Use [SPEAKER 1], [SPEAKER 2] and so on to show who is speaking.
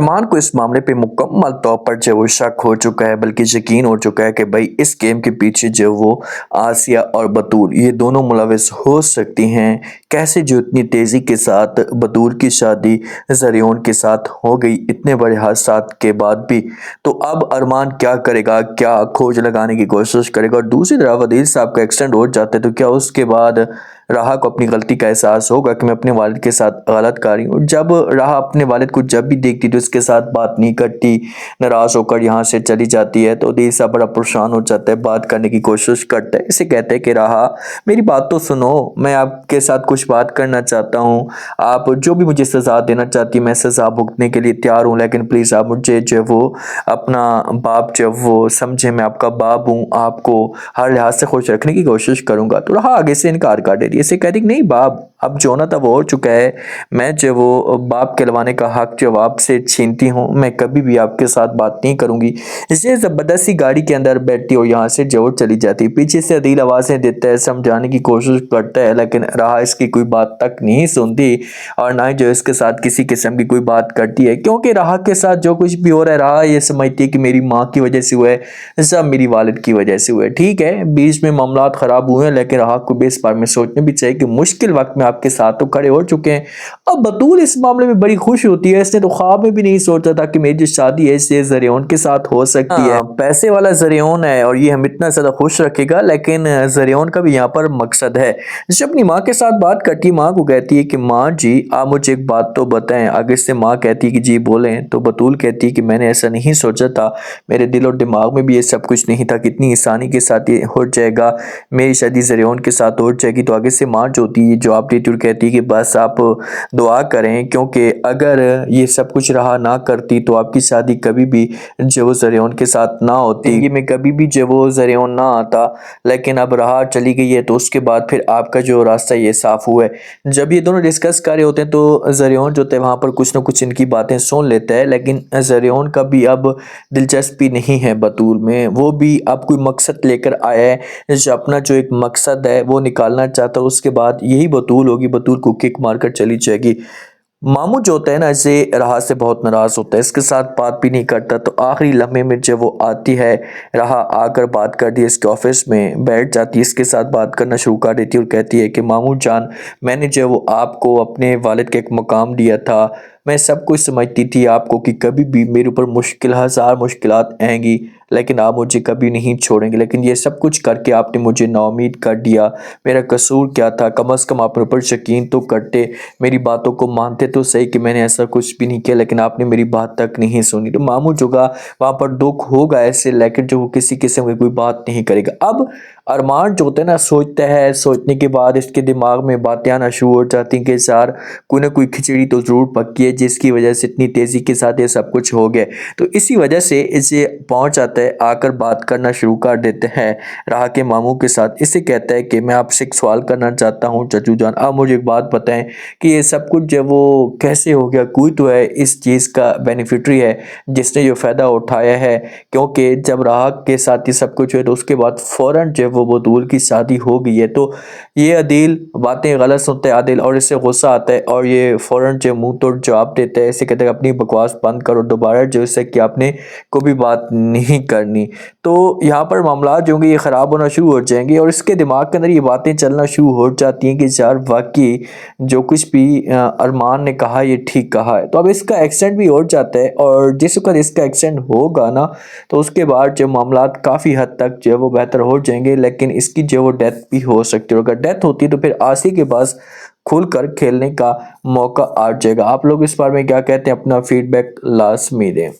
[SPEAKER 1] मान को इस मामले पे मुकम्मल तौर पर जो वो शक हो चुका है, बल्कि यकीन हो चुका है कि भाई इस गेम के पीछे जो वो आसिया और बतूल ये दोनों मुलविस हो सकती हैं। कैसे जो इतनी तेज़ी के साथ बतूल की शादी ज़रियोन के साथ हो गई इतने बड़े हादसात के बाद भी। तो अब अरमान क्या करेगा, क्या खोज लगाने की कोशिश करेगा। और दूसरी तरफ अदील साहब का एक्सीडेंट हो जाता है तो क्या उसके बाद राहा को अपनी गलती का एहसास होगा कि मैं अपने वालिद के साथ गलत कर रही हूँ। जब राहा अपने वालिद को जब भी देखती तो इसके साथ बात नहीं करती, नाराज़ होकर यहाँ से चली जाती है। तो दिल सा बड़ा परेशान हो जाता है, बात करने की कोशिश करता है। इसे कहते हैं कि राहा मेरी बात तो सुनो, मैं आपके साथ कुछ बात करना चाहता हूँ। आप जो भी मुझे सज़ा देना चाहती है मैं सज़ा भुगतने के लिए तैयार हूँ, लेकिन प्लीज़ आप मुझे जो वो अपना बाप जो वो समझे, मैं आपका बाप हूँ, आपको हर लिहाज से खुश रखने की कोशिश करूँगा। तो राहा आगे से इनकार कर देती है। इसे कहती नहीं बाप, अब जो ना था वो हो चुका है, मैं जो वो बाप कहलवाने का हक जो आपसे छीनती हूँ, मैं कभी भी आपके साथ बात नहीं करूँगी। इसलिए ज़बरदस्ती गाड़ी के अंदर बैठती और यहाँ से जो चली जाती है। पीछे से अदील आवाज़ें देता है, समझाने की कोशिश करता है, लेकिन राहा इसकी कोई बात तक नहीं सुनती और ना ही जो इसके साथ किसी किस्म की कोई बात करती है। क्योंकि राहा के साथ जो कुछ भी हो रहा है, राहा ये समझती है कि मेरी माँ की वजह से हुआ है, सब मेरी वालिद की वजह से हुआ है। ठीक है, बीच में मामलात ख़राब हुए हैं, लेकिन राहा को भी इस बारे में सोचना भी चाहिए कि मुश्किल वक्त में आपके साथ तो खड़े हो चुके हैं। अब बतूल इस मामले में बड़ी खुश होती है। इसने तो ख्वाब में भी नहीं सोचा था कि मेरी जो शादी है इससे ज़रियोन के साथ हो सकती है। पैसे वाला ज़रियोन है और ये हम इतना ज़्यादा खुश रखेगा, लेकिन ज़रियोन का भी यहाँ पर मकसद है। जब अपनी माँ के साथ बात करती, माँ को कहती है कि माँ जी आप मुझे एक बात तो बताएं। आगे से माँ कहती है कि जी बोलें। तो बतूल कहती है कि मैंने ऐसा नहीं सोचा था, मेरे दिल और दिमाग में भी ये सब कुछ नहीं था, कितनी आसानी के साथ ये हो जाएगा, मेरी शादी ज़रियोन के साथ हो जाएगी। तो आगे से माँ जो होती है जवाब देती और कहती है कि बस आप दुआ करें, क्योंकि अगर ये सब कुछ रहा ना करती तो आपकी शादी कभी भी जो वो ज़रियोन के साथ ना होती, जिंदगी में कभी भी जो वो ज़रियोन ना आता। लेकिन अब रहा चली गई है तो उसके बाद फिर आपका जो रास्ता ये साफ़ हुआ है। जब ये दोनों डिस्कस कर रहे होते हैं तो ज़रियोन जो होता है वहाँ पर कुछ ना कुछ इनकी बातें सुन लेता है, लेकिन ज़रियोन का भी अब दिलचस्पी नहीं है बतूल में। वो भी अब कोई मकसद लेकर आया है, जो अपना जो एक मकसद है वो निकालना चाहता है। उसके बाद यही बतूल होगी, बतूल को किक मारकर चली जाएगी। मामू जो होता है ना इसे राहा से बहुत नाराज़ होता है, इसके साथ बात भी नहीं करता। तो आखिरी लम्हे में जब वो आती है, राहा आकर बात करती है, इसके ऑफिस में बैठ जाती है, इसके साथ बात करना शुरू कर देती है और कहती है कि मामू जान मैंने जो वो आपको अपने वालिद का एक मकाम दिया था, मैं सब कुछ समझती थी आपको कि कभी भी मेरे ऊपर मुश्किल हज़ार मुश्किलात आएंगी, लेकिन आप मुझे कभी नहीं छोड़ेंगे। लेकिन ये सब कुछ करके आपने मुझे नाउम्मीद कर दिया। मेरा कसूर क्या था? कम अज़ कम आप मेरे ऊपर यकीन तो करते, मेरी बातों को मानते तो सही कि मैंने ऐसा कुछ भी नहीं किया, लेकिन आपने मेरी बात तक नहीं सुनी। तो मामू जो का वहाँ पर दुख होगा ऐसे, लेकिन जो वो किसी किस्म की कोई बात नहीं करेगा। अब अरमान जो होता है ना सोचता है, सोचने के बाद इसके दिमाग में बातें आना शुरू हो जाती हैं कि यार कोई ना कोई खिचड़ी तो ज़रूर पकी है जिसकी वजह से इतनी तेज़ी के साथ ये सब कुछ हो गया। तो इसी वजह से इसे पहुंच आता है, आकर बात करना शुरू कर देते हैं राहा के मामू के साथ। इसे कहता है कि मैं आपसे एक सवाल करना चाहता हूं चचू जान, आप मुझे एक बात बताएं कि ये सब कुछ जब वो कैसे हो गया? कोई तो है इस चीज़ का बेनिफिटरी है जिसने जो फ़ायदा उठाया है, क्योंकि जब राहा के साथ ये सब कुछ हुआ तो उसके बाद फ़ौरन जब वो बतूल की शादी हो गई है। तो ये अदील बातें गलत सुनते है आदिल और इससे गुस्सा आता है और ये फ़ौरन जो मुंह तोड़ जवाब देते हैं। इसे कहते हैं अपनी बकवास बंद करो, दोबारा जो इससे कि आपने को भी बात नहीं करनी। तो यहाँ पर मामला जो होंगे ये ख़राब होना शुरू हो जाएंगे और इसके दिमाग के अंदर ये बातें चलना शुरू हो जाती हैं कि यार वाकई जो कुछ भी अरमान ने कहा ये ठीक कहा है। तो अब इसका एक्सीडेंट भी हो जाता है और जिस वक्त इसका एक्सीडेंट होगा ना तो उसके बाद जो मामला काफ़ी हद तक जो है वो बेहतर हो जाएंगे, लेकिन इसकी जो वो डेथ भी हो सकती है। अगर डेथ होती है तो फिर आसी के पास खुलकर खेलने का मौका आ जाएगा। आप लोग इस बारे में क्या कहते हैं? अपना फीडबैक लाजमी दें।